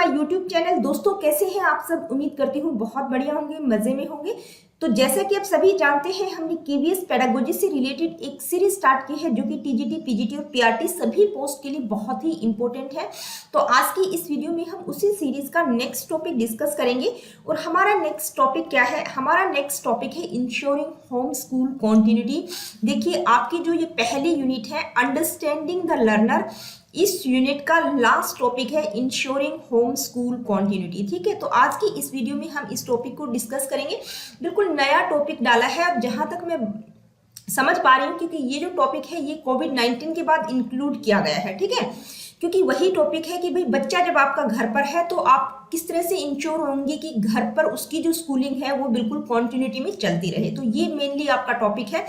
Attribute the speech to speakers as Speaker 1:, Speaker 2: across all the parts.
Speaker 1: My YouTube channel. दोस्तों कैसे हैं आप सब? उम्मीद करती हूँ बहुत बढ़िया होंगे, मजे में होंगे। तो जैसा कि आप सभी जानते हैं, हमने केवीएस पेडागोजी से रिलेटेड एक सीरीज स्टार्ट की है जो कि टीजीटी, पीजीटी और पीआरटी सभी पोस्ट के लिए बहुत ही इंपॉर्टेंट है। तो आज की इस वीडियो में हम उसी सीरीज का नेक्स्ट टॉपिक डिस्कस करेंगे। और हमारा नेक्स्ट टॉपिक क्या है? हमारा नेक्स्ट टॉपिक है इंश्योरिंग होम स्कूल कॉन्टिन्यूटी। देखिए, आपकी जो ये पहली यूनिट है अंडरस्टैंडिंग द लर्नर, इस यूनिट का लास्ट टॉपिक है इंश्योरिंग होम स्कूल कॉन्टिन्यूटी। ठीक है, तो आज की इस वीडियो में हम इस टॉपिक को डिस्कस करेंगे। बिल्कुल नया टॉपिक डाला है, और जहां तक मैं समझ पा रही हूँ, क्योंकि ये जो टॉपिक है ये कोविड-19 के बाद इंक्लूड किया गया है। ठीक है, क्योंकि वही टॉपिक है कि भाई बच्चा जब आपका घर पर है तो आप किस तरह से इंश्योर होंगे कि घर पर उसकी जो स्कूलिंग है वो बिल्कुल कॉन्टिन्यूटी में चलती रहे। तो ये मेनली आपका टॉपिक है।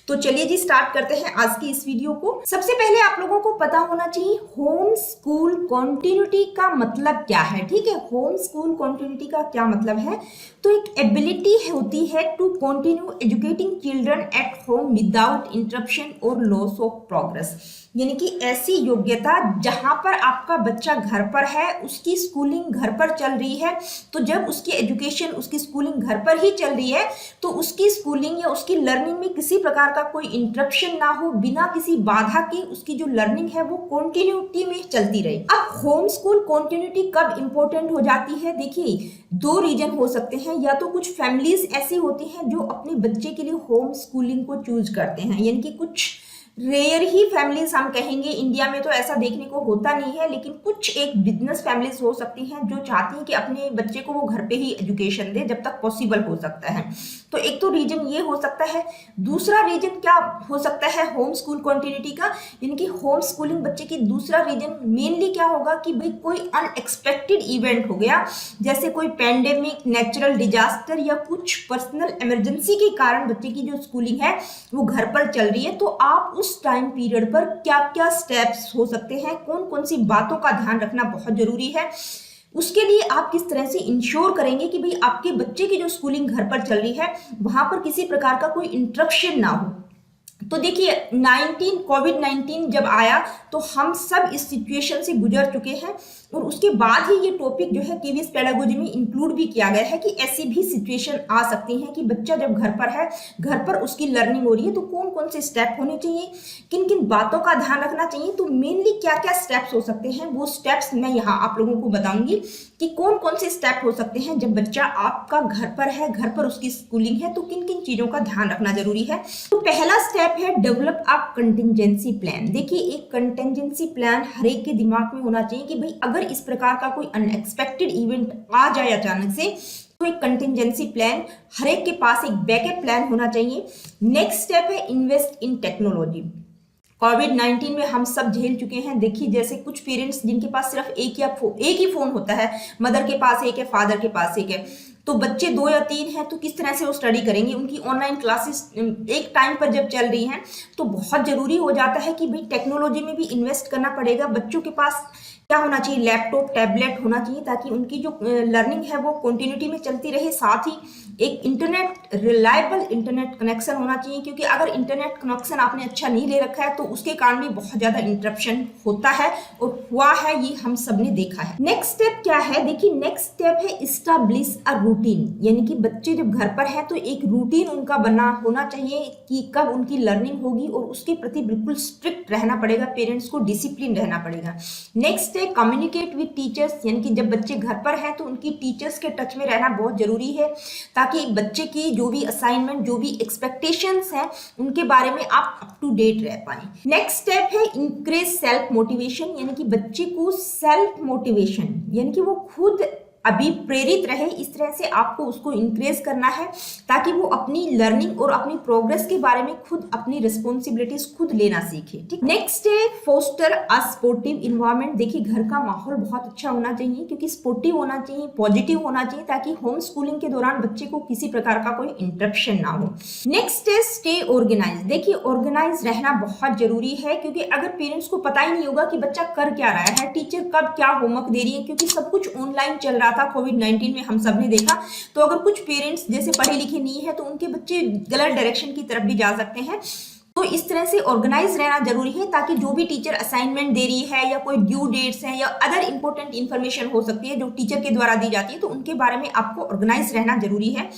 Speaker 1: तो चलिए जी, स्टार्ट करते हैं आज की इस वीडियो को। सबसे पहले आप लोगों को पता होना चाहिए होम स्कूल कॉन्टिन्यूटी का मतलब क्या है। ठीक है, होम स्कूल कॉन्टिन्यूटी का क्या मतलब है? तो एक एबिलिटी होती है to continue educating children at home without interruption और लॉस ऑफ प्रोग्रेस, यानी कि ऐसी योग्यता जहां पर आपका बच्चा घर पर है, उसकी स्कूलिंग घर पर चल रही है। तो जब उसकी एजुकेशन, उसकी स्कूलिंग घर पर ही चल रही है, तो उसकी स्कूलिंग या उसकी लर्निंग में किसी प्रकार का कोई इंटरप्शन ना हो, बिना किसी बाधा के उसकी जो लर्निंग है वो कॉन्टिन्यूटी में चलती रहे। अब होम स्कूल कॉन्टिन्यूटी कब इंपॉर्टेंट हो जाती है? देखिए, दो रीजन हो सकते हैं। या तो कुछ फैमिलीज ऐसी होती हैं जो अपने बच्चे के लिए होम स्कूलिंग को चूज करते हैं, यानी कि कुछ रेयर ही फैमिलीज हम कहेंगे, इंडिया में तो ऐसा देखने को होता नहीं है, लेकिन कुछ एक बिजनेस फैमिलीज हो सकती हैं जो चाहती हैं कि अपने बच्चे को वो घर पे ही एजुकेशन दे जब तक पॉसिबल हो सकता है। तो एक तो रीजन ये हो सकता है। दूसरा रीजन क्या हो सकता है होम स्कूल कॉन्टिन्यूटी का, यानी कि होम स्कूलिंग बच्चे की दूसरा रीजन मेनली क्या होगा कि भाई कोई अनएक्सपेक्टेड इवेंट हो गया, जैसे कोई पैंडेमिक, नेचुरल डिजास्टर या कुछ पर्सनल इमरजेंसी के कारण बच्चे की जो स्कूलिंग है वो घर पर चल रही है। तो आप उस टाइम पीरियड पर क्या क्या स्टेप्स हो सकते हैं, कौन कौन सी बातों का ध्यान रखना बहुत जरूरी है, उसके लिए आप किस तरह से इंश्योर करेंगे कि भाई आपके बच्चे की जो स्कूलिंग घर पर चल रही है वहां पर किसी प्रकार का कोई इंटरप्शन ना हो। तो देखिए, कोविड-19 जब आया तो हम सब इस सिचुएशन से गुजर चुके हैं, और उसके बाद ही ये टॉपिक जो है केवीएस पेडागोजी में इंक्लूड भी किया गया है कि ऐसी भी सिचुएशन आ सकती है कि बच्चा जब घर पर है, घर पर उसकी लर्निंग हो रही है, तो कौन कौन से स्टेप होने चाहिए, किन किन बातों का ध्यान रखना चाहिए। तो मेनली क्या क्या स्टेप्स हो सकते हैं, वो स्टेप्स मैं यहाँ आप लोगों को बताऊंगी कि कौन कौन से स्टेप हो सकते हैं जब बच्चा आपका घर पर है, घर पर उसकी स्कूलिंग है, तो किन किन चीजों का ध्यान रखना जरूरी है। तो पहला स्टेप है डेवलप अ कंटिजेंसी प्लान। देखिए, एक कंटिजेंसी प्लान हर एक के दिमाग में होना चाहिए कि भाई अगर इस प्रकार का कोई अनएक्सपेक्टेड इवेंट आ जाए अचानक से, तो एक कंटिजेंसी प्लान, हर एक के पास एक बैकअप प्लान होना चाहिए। नेक्स्ट स्टेप है इन्वेस्ट इन टेक्नोलॉजी। कोविड-19 में हम सब झेल चुके हैं। देखिए, जैसे कुछ पेरेंट्स जिनके पास सिर्फ एक ही फोन होता है, मदर के पास एक है, फादर के पास एक है, तो बच्चे 2 या 3 हैं, तो किस तरह से वो स्टडी करेंगे? उनकी ऑनलाइन क्लासेस एक टाइम पर जब चल रही हैं, तो बहुत जरूरी हो जाता है कि भाई टेक्नोलॉजी में भी इन्वेस्ट करना पड़ेगा। बच्चों के पास क्या होना चाहिए? लैपटॉप, टैबलेट होना चाहिए, ताकि उनकी जो लर्निंग है वो कंटिन्यूटी में चलती रहे। साथ ही एक रिलायबल इंटरनेट कनेक्शन होना चाहिए, क्योंकि अगर इंटरनेट कनेक्शन आपने अच्छा नहीं ले रखा है तो उसके कारण भी बहुत ज्यादा इंटरप्शन होता है, और हुआ है, ये हम सब ने देखा है। नेक्स्ट स्टेप क्या है? देखिए, नेक्स्ट स्टेप है इस्टेब्लिश अ रूटीन, यानी कि बच्चे जब घर पर है तो एक रूटीन उनका बना होना चाहिए कि कब उनकी लर्निंग होगी, और उसके प्रति बिल्कुल स्ट्रिक्ट रहना पड़ेगा, पेरेंट्स को डिसिप्लिन रहना पड़ेगा। नेक्स्ट है कम्युनिकेट विद टीचर्स, यानी कि जब बच्चे घर पर हैं तो उनकी टीचर्स के टच में रहना बहुत जरूरी है, ताकि बच्चे की जो भी असाइनमेंट, जो भी एक्सपेक्टेशंस हैं, उनके बारे में आप अप टू डेट रह पाए। नेक्स्ट स्टेप है इंक्रीज सेल्फ मोटिवेशन, यानी कि बच्चे को सेल्फ मोटिवेशन, यानी कि वो खुद अभी प्रेरित रहे, इस तरह से आपको उसको इंक्रेज करना है, ताकि वो अपनी लर्निंग और अपनी प्रोग्रेस के बारे में खुद अपनी रिस्पॉन्सिबिलिटीज खुद लेना सीखे। ठीक, नेक्स्ट है फोस्टर अ स्पोर्टिव इन्वायरमेंट। देखिए, घर का माहौल बहुत अच्छा होना चाहिए, क्योंकि स्पोर्टिव होना चाहिए, पॉजिटिव होना चाहिए, ताकि होम स्कूलिंग के दौरान बच्चे को किसी प्रकार का कोई इंटरप्शन ना हो। नेक्स्ट है स्टे ऑर्गेनाइज। देखिए, ऑर्गेनाइज रहना बहुत जरूरी है, क्योंकि अगर पेरेंट्स को पता ही नहीं होगा कि बच्चा कर क्या रहा है, टीचर कब क्या होमवर्क दे रही है, क्योंकि सब कुछ ऑनलाइन चल रहा था कोविड-19 में, हम सब ने देखा। तो अगर कुछ पेरेंट्स जैसे पढ़े लिखे नहीं है तो उनके बच्चे गलत डायरेक्शन की तरफ भी जा सकते हैं। तो इस तरह से ऑर्गेनाइज रहना जरूरी है, ताकि जो भी टीचर असाइनमेंट दे रही है या कोई ड्यू डेट्स हैं या अदर इंपॉर्टेंट इन्फॉर्मेशन हो सकती है जो टीचर के द्वारा दी जाती है, तो उनके बारे में आपको ऑर्गेनाइज रहना जरूरी है।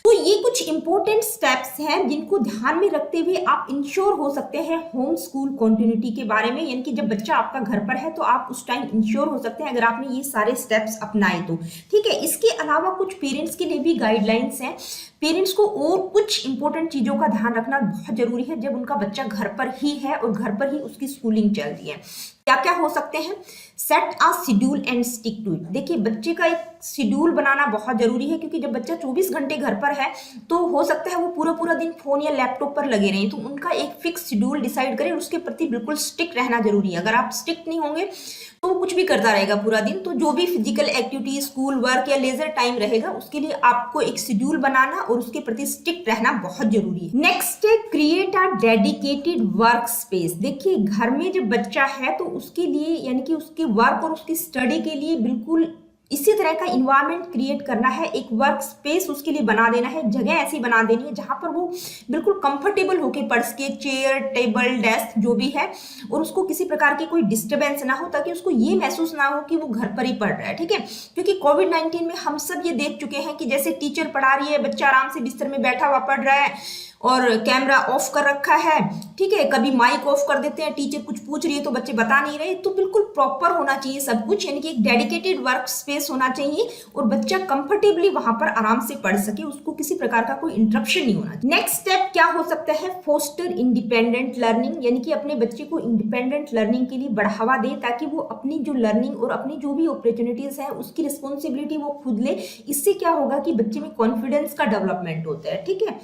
Speaker 1: तो ये कुछ इंपॉर्टेंट स्टेप्स हैं जिनको ध्यान में रखते हुए आप इंश्योर हो सकते हैं होम स्कूल कंटिन्यूटी के बारे में, यानी कि जब बच्चा आपका घर पर है तो आप उस टाइम इंश्योर हो सकते हैं अगर आपने ये सारे स्टेप्स अपनाए तो। ठीक है, इसके अलावा कुछ पेरेंट्स के लिए भी गाइडलाइंस हैं। पेरेंट्स को और कुछ इंपॉर्टेंट चीजों का ध्यान रखना बहुत जरूरी है जब उनका बच्चा घर पर ही है और घर पर ही उसकी स्कूलिंग चल रही है। क्या क्या हो सकते हैं? Set a schedule and stick to it. देखिए, बच्चे का एक शेड्यूल बनाना बहुत जरूरी है, क्योंकि जब बच्चा 24 घंटे घर पर है तो हो सकता है वो पूरा पूरा दिन फोन या लैपटॉप पर लगे रहें। तो उनका एक फिक्स शेड्यूल डिसाइड करें, उसके प्रति बिल्कुल स्ट्रिक्ट रहना जरूरी है। अगर आप स्ट्रिक्ट नहीं होंगे तो वो कुछ भी करता रहेगा पूरा दिन। तो जो भी फिजिकल एक्टिविटी, स्कूल वर्क या लेजर टाइम रहेगा, उसके लिए आपको एक शेड्यूल बनाना और उसके प्रति स्ट्रिक्ट रहना बहुत जरूरी है। नेक्स्ट है create a dedicated work space. देखिए, घर में जब बच्चा है तो उसके लिए, यानी कि उसके वर्क और उसकी स्टडी के लिए बिल्कुल इसी तरह का इन्वायरमेंट क्रिएट करना है। एक वर्क स्पेस उसके लिए बना देना है, एक जगह ऐसी बना देनी है जहां पर वो बिल्कुल कंफर्टेबल होकर पढ़ सके, चेयर, टेबल, डेस्क जो भी है, और उसको किसी प्रकार की कोई डिस्टर्बेंस ना हो, ताकि उसको ये महसूस ना हो कि वो घर पर ही पढ़ रहा है। ठीक है, क्योंकि कोविड-19 में हम सब ये देख चुके हैं कि जैसे टीचर पढ़ा रही है, बच्चा आराम से बिस्तर में बैठा हुआ पढ़ रहा है और कैमरा ऑफ कर रखा है। ठीक है, कभी माइक ऑफ कर देते हैं, टीचर कुछ पूछ रही है तो बच्चे बता नहीं रहे। तो बिल्कुल प्रॉपर होना चाहिए सब कुछ, यानी कि एक डेडिकेटेड वर्क स्पेस होना चाहिए और बच्चा कंफर्टेबली वहां पर आराम से पढ़ सके, उसको किसी प्रकार का कोई इंटरप्शन नहीं होना चाहिए। नेक्स्ट स्टेप क्या हो सकता है? फोस्टर इंडिपेंडेंट लर्निंग, यानी कि अपने बच्चे को इंडिपेंडेंट लर्निंग के लिए बढ़ावा दे, ताकि वो अपनी जो लर्निंग और अपनी जो भी अपॉर्चुनिटीज है उसकी रिस्पॉन्सिबिलिटी वो खुद ले। इससे क्या होगा कि बच्चे में कॉन्फिडेंस का डेवलपमेंट होता है। ठीक है,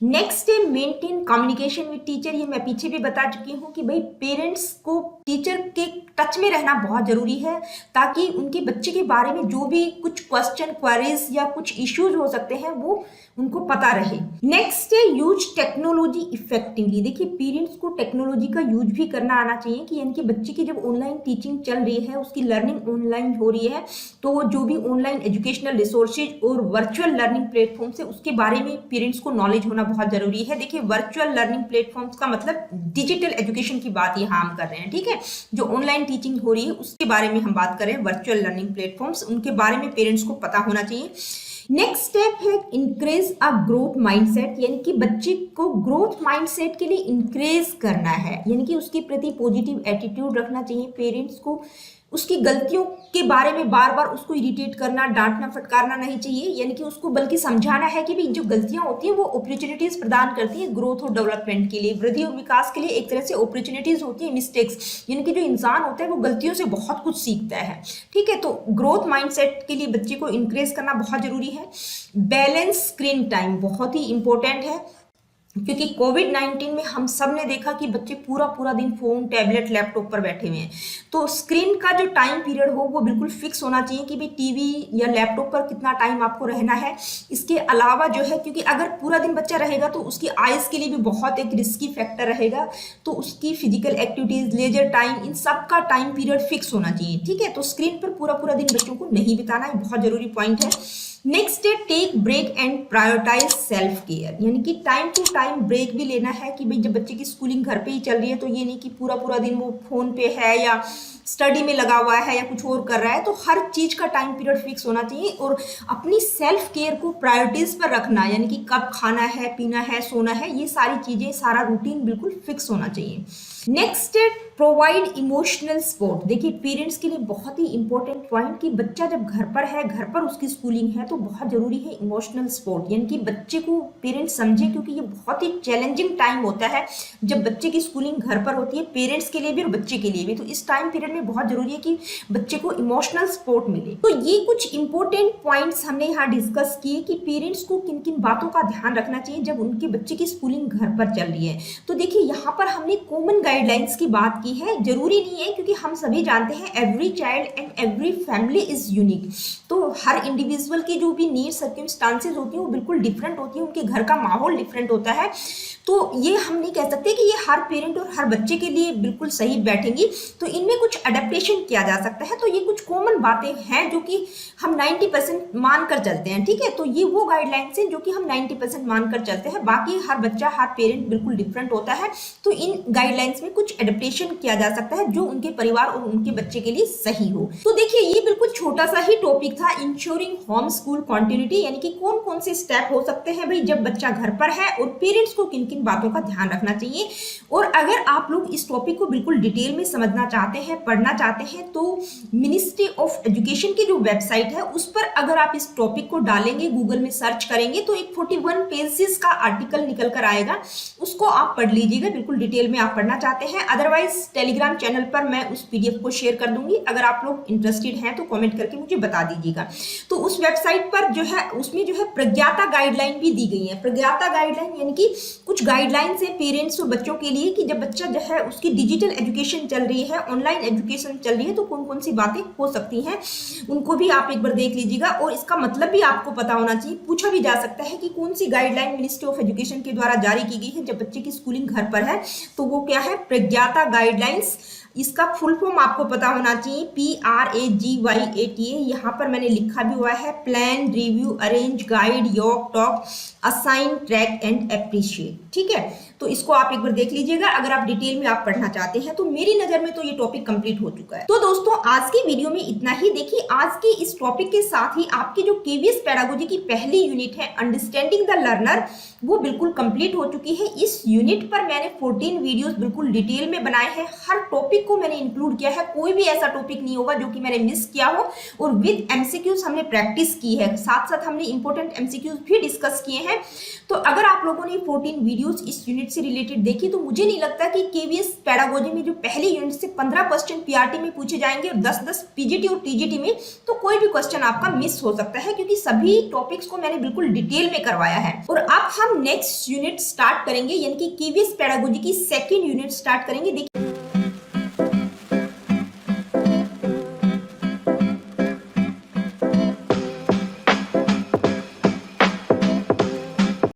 Speaker 1: नेक्स्ट है मेंटेन कम्युनिकेशन विद टीचर। ये मैं पीछे भी बता चुकी हूँ कि भाई पेरेंट्स को टीचर के टच में रहना बहुत जरूरी है, ताकि उनके बच्चे के बारे में जो भी कुछ क्वेश्चन, क्वेरीज या कुछ इश्यूज हो सकते हैं वो उनको पता रहे। नेक्स्ट है यूज टेक्नोलॉजी इफेक्टिवली। देखिए, पेरेंट्स को टेक्नोलॉजी का यूज भी करना आना चाहिए, कि यानी कि बच्चे की जब ऑनलाइन टीचिंग चल रही है, उसकी लर्निंग ऑनलाइन हो रही है, तो जो भी ऑनलाइन एजुकेशनल रिसोर्सेज और वर्चुअल लर्निंग प्लेटफॉर्म से उसके बारे में पेरेंट्स को नॉलेज होना बहुत जरूरी है। देखिए, वर्चुअल लर्निंग प्लेटफॉर्म्स का मतलब डिजिटल एजुकेशन की बात यहाँ हम कर रहे हैं। ठीक है, जो ऑनलाइन टीचिंग हो रही है उसके बारे में हम बात कर रहे हैं। वर्चुअल लर्निंग प्लेटफॉर्म्स, उनके बारे में पेरेंट्स को पता होना चाहिए। नेक्स्ट स्टेप है इंक्रेज अ ग्रोथ माइंडसेट, यानी कि बच्चे को ग्रोथ माइंडसेट के लिए इंक्रेज करना है, यानी कि उसके प्रति पॉजिटिव एटीट्यूड रखना चाहिए। पेरेंट्स को उसकी गलतियों के बारे में बार बार उसको इरिटेट करना, डांटना, फटकारना नहीं चाहिए, यानी कि उसको बल्कि समझाना है कि भाई जो गलतियां होती हैं वो अपॉर्चुनिटीज प्रदान करती है ग्रोथ और डेवलपमेंट के लिए, वृद्धि और विकास के लिए एक तरह से अपॉर्चुनिटीज होती है, मिस्टेक्स, यानी कि जो इंसान होता है वो गलतियों से बहुत कुछ सीखता है। ठीक है, तो ग्रोथ माइंडसेट के लिए बच्चे को इंक्रेज करना बहुत जरूरी है। बैलेंस स्क्रीन टाइम बहुत ही इंपॉर्टेंट है, क्योंकि कोविड-19 में हम सब ने देखा कि बच्चे पूरा पूरा दिन फोन, टैबलेट, लैपटॉप पर बैठे हुए हैं। तो स्क्रीन का जो टाइम पीरियड हो वो बिल्कुल फिक्स होना चाहिए कि भाई टीवी या लैपटॉप पर कितना टाइम आपको रहना है। इसके अलावा जो है, क्योंकि अगर पूरा दिन बच्चा रहेगा तो उसकी आइज के लिए भी बहुत एक रिस्की फैक्टर रहेगा, तो उसकी फिजिकल एक्टिविटीज, लेजर टाइम, इन सब का टाइम पीरियड फिक्स होना चाहिए। ठीक है, तो स्क्रीन पर पूरा पूरा दिन बच्चों को नहीं बिताना है, बहुत जरूरी पॉइंट है। नेक्स्ट है take break and prioritise self care, यानी कि टाइम टू टाइम ब्रेक भी लेना है, कि भाई जब बच्चे की स्कूलिंग घर पे ही चल रही है तो ये नहीं कि पूरा पूरा दिन वो फोन पे है या स्टडी में लगा हुआ है या कुछ और कर रहा है। तो हर चीज का टाइम पीरियड फिक्स होना चाहिए और अपनी सेल्फ केयर को प्रायोरिटीज पर रखना, यानी कि कब खाना है, पीना है, सोना है, ये सारी चीजें, सारा रूटीन बिल्कुल फिक्स होना चाहिए। नेक्स्ट है प्रोवाइड इमोशनल सपोर्ट। देखिए, पेरेंट्स के लिए बहुत ही इंपॉर्टेंट पॉइंट, कि बच्चा जब घर पर है, घर पर उसकी स्कूलिंग है, तो बहुत जरूरी है इमोशनल सपोर्ट, यानी कि बच्चे को पेरेंट्स समझे, क्योंकि ये बहुत ही चैलेंजिंग टाइम होता है जब बच्चे की स्कूलिंग घर पर होती है, पेरेंट्स के लिए भी और बच्चे के लिए भी। तो इस टाइम पीरियड में बहुत जरूरी है कि बच्चे को इमोशनल सपोर्ट मिले। तो ये कुछ इंपॉर्टेंट पॉइंट्स हमने यहाँ डिस्कस किए कि पेरेंट्स को किन किन बातों का ध्यान रखना चाहिए जब उनके बच्चे की स्कूलिंग घर पर चल रही है। तो देखिए, यहाँ पर हमने कॉमन गाइडलाइंस की बात की है, जरूरी नहीं है, क्योंकि हम सभी जानते हैं every child and every family is unique. तो हर इंडिविजुअल की जो भी नीड, सर्कमस्टांसेस होती हैं वो बिल्कुल डिफरेंट होती है, उनके घर का माहौल डिफरेंट होता है। तो ये हम नहीं कह सकते कि ये हर पेरेंट और हर बच्चे के लिए बिल्कुल सही बैठेंगी, तो इनमें कुछ अडेप्टेशन किया जा सकता है। तो ये कुछ कॉमन बातें हैं जो कि हम 90% मानकर चलते हैं। ठीक है, तो ये वो गाइडलाइंस हैं जो कि हम 90% मानकर चलते हैं, बाकी हर बच्चा, हर पेरेंट बिल्कुल डिफरेंट होता है। तो इन गाइडलाइंस में कुछ एडेप्टेशन किया जा सकता है जो उनके परिवार और उनके बच्चे के लिए सही हो। तो देखिए ये बिल्कुल छोटा सा ही टॉपिक था, इंश्योरिंग होम स्कूल कॉन्टिन्यूटी, यानी कि कौन कौन से स्टेप हो सकते हैं भाई जब बच्चा घर पर है और पेरेंट्स को किन किन बातों का ध्यान रखना चाहिए। और अगर आप लोग इस टॉपिक को बिल्कुल डिटेल में समझना चाहते हैं, पढ़ना चाहते हैं, तो मिनिस्ट्री ऑफ एजुकेशन की जो वेबसाइट है उस पर अगर आप इस टॉपिक को डालेंगे, गूगल में सर्च करेंगे तो एक 41 पेजेस का आर्टिकल निकल कर आएगा, उसको आप पढ़ लीजिएगा बिल्कुल डिटेल में आप पढ़ना चाहते हैं। अदरवाइज टेलीग्राम चैनल पर मैं उस पीडीएफ को शेयर कर दूंगी, अगर आप लोग इंटरेस्टेड हैं तो कमेंट करके मुझे बता दीजिएगा। तो उस वेबसाइट पर जो है उसमें जो है प्रज्ञाता गाइडलाइन भी दी गई है। प्रज्ञाता गाइडलाइन यानी कि कुछ गाइडलाइंस है पेरेंट्स और बच्चों के लिए कि जब बच्चा जो है उसकी डिजिटल एजुकेशन चल रही है, ऑनलाइन एजुकेशन चल रही है, तो कौन कौन सी बातें हो सकती हैं उनको भी आप एक बार देख लीजिएगा। और इसका मतलब भी आपको पता होना चाहिए, पूछा भी जा सकता है कि कौन सी गाइडलाइन मिनिस्ट्री ऑफ एजुकेशन के द्वारा जारी की गई है जब बच्चे की स्कूलिंग घर पर है, तो वो क्या है, प्रज्ञाता गाइडलाइंस। इसका फुल फॉर्म आपको पता होना चाहिए, PRAGYATA। यहाँ पर मैंने लिखा भी हुआ है, प्लान, रिव्यू, अरेंज, गाइड, योग, talk, assign, track and appreciate. ठीक है, तो इसको आप एक बार देख लीजिएगा अगर आप डिटेल में आप पढ़ना चाहते हैं। तो मेरी नजर में तो ये टॉपिक कंप्लीट हो चुका है। तो दोस्तों आज की वीडियो में इतना ही। देखिए आज के इस टॉपिक के साथ ही आपकी जो केवीएस पेडागोजी की पहली यूनिट है अंडरस्टैंडिंग द लर्नर, वो बिल्कुल कंप्लीट हो चुकी है। इस यूनिट पर मैंने 14 वीडियोस बिल्कुल डिटेल में बनाए हैं, हर टॉपिक को मैंने इंक्लूड किया है, कोई भी ऐसा टॉपिक नहीं होगा जो कि मैंने मिस किया हो। और विद एमसीक्यूज हमने प्रैक्टिस की है, साथ साथ हमने इंपॉर्टेंट एमसीक्यूज भी डिस्कस किए हैं। तो अगर आप लोगों ने 14 वीडियोस इस यूनिट से रिलेटेड देखी तो मुझे नहीं लगता कि केवीएस पेडागोजी में जो पहली यूनिट से 15 क्वेश्चन पीआरटी में पूछे जाएंगे और 10-10 पीजीटी और टीजीटी में, तो कोई भी क्वेश्चन आपका मिस हो सकता है क्योंकि सभी टॉपिक्स को मैंने बिल्कुल डिटेल में करवाया है। और अब हम नेक्स्ट यूनिट स्टार्ट करेंगे, यानी कि केवीएस पेडागोजी की सेकेंड यूनिट स्टार्ट करेंगे। देखिए